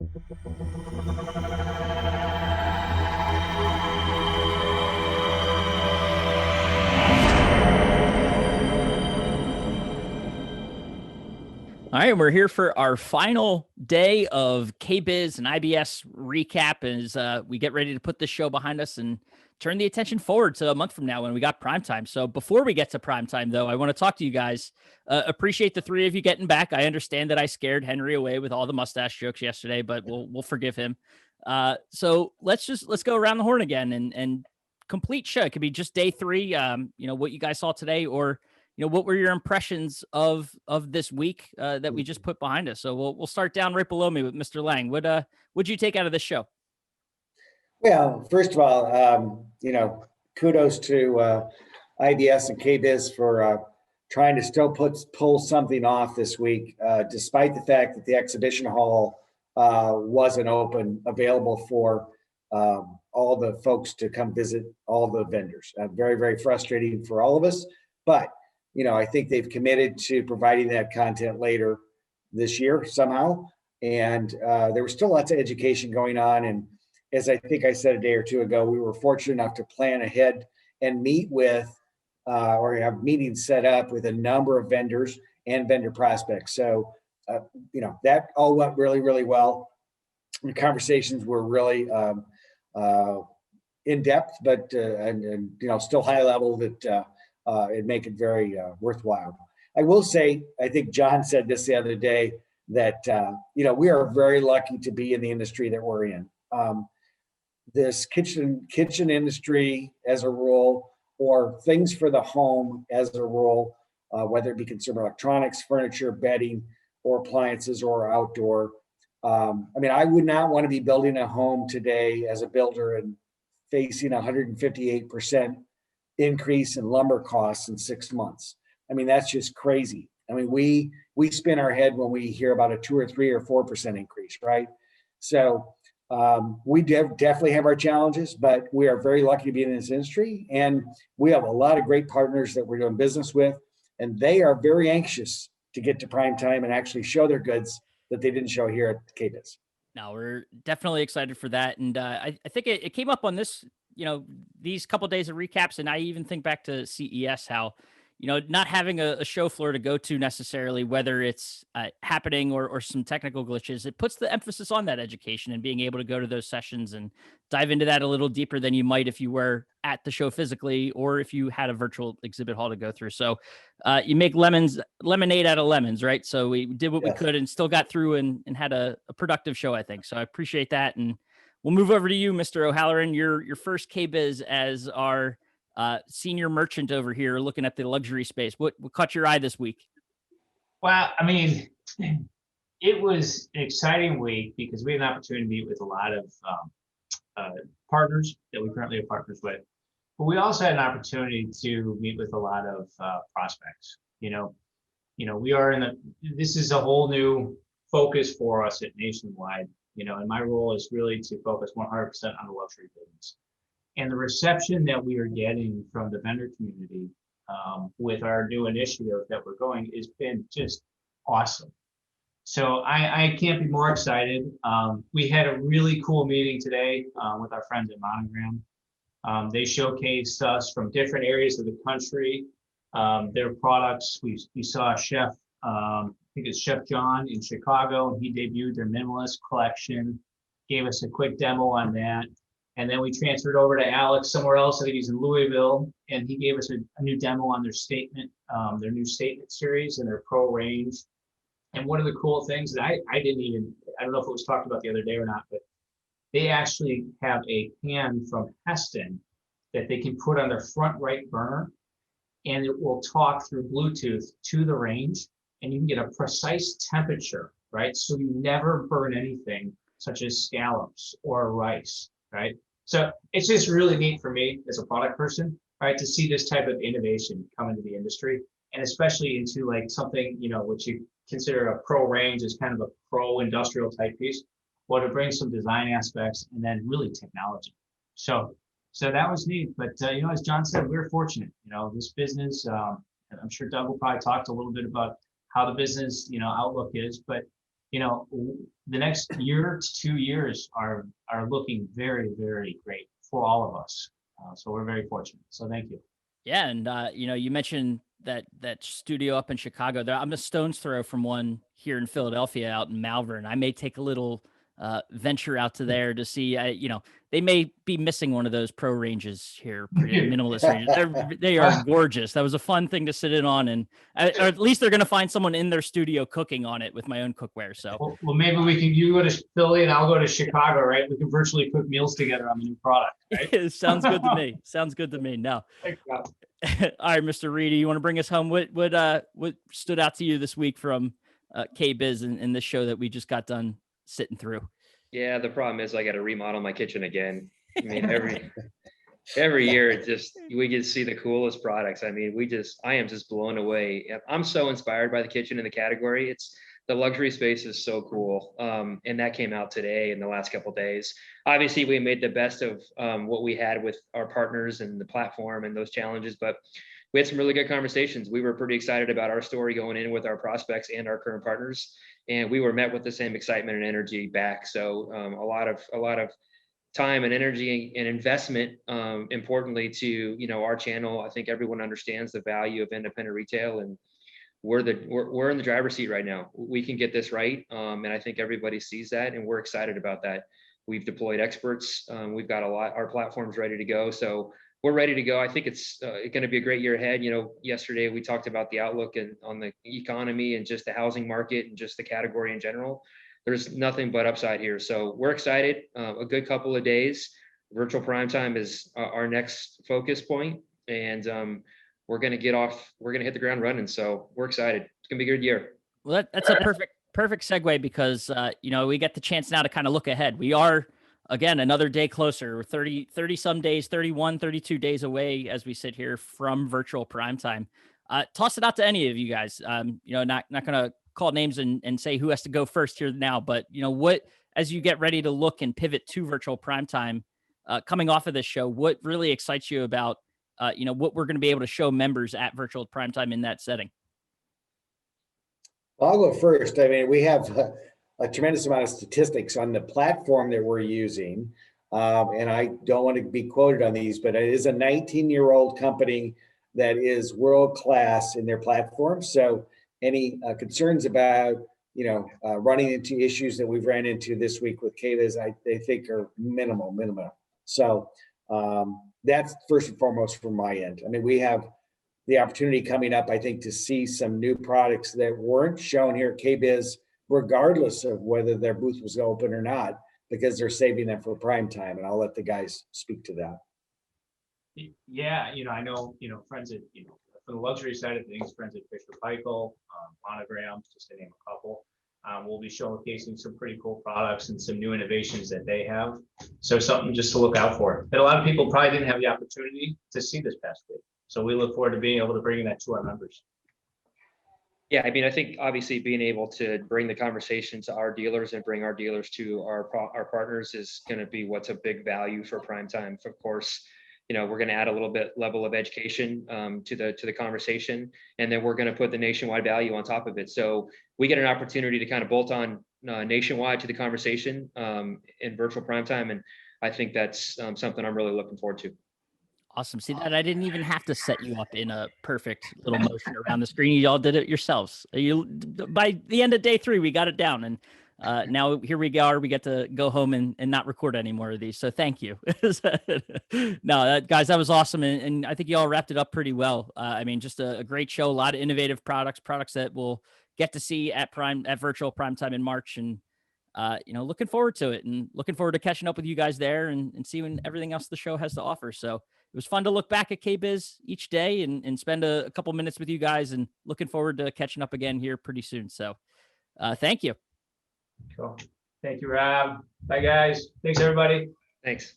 All right, we're here for our final day of KBIS and IBS recap as we get ready to put this show behind us and turn the attention forward to a month from now when we got primetime. So before we get to primetime, though, I want to talk to you guys. Appreciate the three of you getting back. I understand that I scared Henry away with all the mustache jokes yesterday, but we'll forgive him. So let's go around the horn again and complete show. It could be just day three. What you guys saw today, or what were your impressions of this week that we just put behind us? So we'll start down right below me with Mr. Lang. What'd you take out of this show? Well, first of all, kudos to IBS and KBIS for trying to still pull something off this week, despite the fact that the exhibition hall wasn't available for all the folks to come visit all the vendors. Very, very frustrating for all of us, but I think they've committed to providing that content later this year somehow. And there was still lots of education going on. And as I think I said a day or two ago, we were fortunate enough to plan ahead and meet with or have meetings set up with a number of vendors and vendor prospects. So, that all went really, really well. The conversations were really in depth, but and still high level that it'd make it very worthwhile. I will say, I think John said this the other day, that we are very lucky to be in the industry that we're in. This kitchen industry as a rule, or things for the home as a rule, whether it be consumer electronics, furniture, bedding, or appliances, or outdoor. I would not want to be building a home today as a builder and facing 158% increase in lumber costs in 6 months. That's just crazy. We spin our head when we hear about a 2 or 3 or 4% increase, right? So we definitely have our challenges, but we are very lucky to be in this industry, and we have a lot of great partners that we're doing business with, and they are very anxious to get to prime time and actually show their goods that they didn't show here at KBIS. No, we're definitely excited for that, and I think it came up on this. These couple of days of recaps, and I even think back to CES, how, not having a show floor to go to necessarily, whether it's happening or some technical glitches, it puts the emphasis on that education and being able to go to those sessions and dive into that a little deeper than you might if you were at the show physically, or if you had a virtual exhibit hall to go through. So you make lemonade out of lemons, right? So we did what we could and still got through and had a productive show, I think. So I appreciate that. And we'll move over to you, Mr. O'Halloran. Your first KBIS as our senior merchant over here, looking at the luxury space. What caught your eye this week? Well, it was an exciting week because we had an opportunity to meet with a lot of partners that we currently have partners with, but we also had an opportunity to meet with a lot of prospects. We are this is a whole new focus for us at Nationwide. And my role is really to focus 100% on the luxury business. And the reception that we are getting from the vendor community with our new initiative that we're going has been just awesome. So I can't be more excited. We had a really cool meeting today with our friends at Monogram. They showcased us from different areas of the country, their products. We saw a chef, I think it's Chef John in Chicago, and he debuted their minimalist collection, gave us a quick demo on that. And then we transferred over to Alex somewhere else. I think he's in Louisville, and he gave us a new demo on their new statement series and their pro range. And one of the cool things that I don't know if it was talked about the other day or not, but they actually have a pan from Heston that they can put on their front right burner, and it will talk through Bluetooth to the range, and you can get a precise temperature, right? So you never burn anything such as scallops or rice, right? So it's just really neat for me as a product person, right, to see this type of innovation come into the industry, and especially into like something, which you consider a pro range as kind of a pro industrial type piece, well, to bring some design aspects and then really technology. So that was neat. But, as John said, we're fortunate, this business, and I'm sure Doug will probably talk a little bit about how the business, outlook is, but, the next year to 2 years are looking very, very great for all of us. So we're very fortunate. So thank you. Yeah, and you mentioned that studio up in Chicago. I'm a stone's throw from one here in Philadelphia, out in Malvern. I may take a little venture out to there to see. They may be missing one of those pro ranges here, pretty minimalist ranges. They are gorgeous. That was a fun thing to sit in on, and or at least they're going to find someone in their studio cooking on it with my own cookware. So, well, maybe you go to Philly and I'll go to Chicago, right? We can virtually cook meals together on the new product. Right? Sounds good to me. Sounds good to me. No. All right, Mr. Reedy, you want to bring us home? What stood out to you this week from KBIS and this show that we just got done sitting through? Yeah, the problem is I got to remodel my kitchen again. I mean, every year we get to see the coolest products. I mean, I am just blown away. I'm so inspired by the kitchen and the category. The luxury space is so cool. And that came out today in the last couple of days. Obviously, we made the best of what we had with our partners and the platform and those challenges, but we had some really good conversations. We were pretty excited about our story going in with our prospects and our current partners. And we were met with the same excitement and energy back. So a lot of time and energy and investment, importantly to, our channel. I think everyone understands the value of independent retail, and we're in the driver's seat right now. We can get this right. And I think everybody sees that, and we're excited about that. We've deployed experts. We've got our platform's ready to go. So we're ready to go. I think it's going to be a great year ahead. Yesterday we talked about the outlook and on the economy and just the housing market and just the category in general. There's nothing but upside here. So we're excited. A good couple of days. Virtual Primetime is our next focus point, and we're going to hit the ground running. So we're excited. It's going to be a good year. Well, that's a perfect segue, because we get the chance now to kind of look ahead. We are, again, another day closer. We're 30 some days, 31, 32 days away as we sit here from Virtual Primetime. Toss it out to any of you guys. Not going to call names and say who has to go first here now, but what, as you get ready to look and pivot to Virtual Primetime, coming off of this show, what really excites you about what we're going to be able to show members at Virtual Primetime in that setting? Well, I'll go first. I mean, we have a tremendous amount of statistics on the platform that we're using. And I don't want to be quoted on these, but it is a 19-year-old company that is world-class in their platform. So any concerns about, running into issues that we've ran into this week with KBIS, I think are minimal. So that's first and foremost from my end. I mean, we have the opportunity coming up, I think, to see some new products that weren't shown here at KBIS, regardless of whether their booth was open or not, because they're saving them for prime time. And I'll let the guys speak to that. Yeah, I know, friends at, for the luxury side of things, friends at Fisher Paykel, Monograms, just to name a couple, we'll be showcasing some pretty cool products and some new innovations that they have. So something just to look out for. But a lot of people probably didn't have the opportunity to see this past week. So we look forward to being able to bring that to our members. Yeah, I mean, I think obviously being able to bring the conversation to our dealers and bring our dealers to our partners is going to be what's a big value for Primetime. Of course, we're going to add a little bit level of education to the conversation, and then we're going to put the nationwide value on top of it. So we get an opportunity to kind of bolt on nationwide to the conversation in Virtual Primetime, and I think that's something I'm really looking forward to. Awesome. See that? I didn't even have to set you up in a perfect little motion around the screen. You all did it yourselves. By the end of day 3, we got it down. And now here we are. We get to go home and not record any more of these. So thank you. No, guys, that was awesome. And I think you all wrapped it up pretty well. I mean, just a great show, a lot of innovative products that we'll get to see at Virtual Primetime in March. And looking forward to it, and looking forward to catching up with you guys there and seeing everything else the show has to offer. So it was fun to look back at KBIS each day and spend a couple minutes with you guys, and looking forward to catching up again here pretty soon. So thank you. Cool. Thank you, Rob. Bye, guys. Thanks, everybody. Thanks.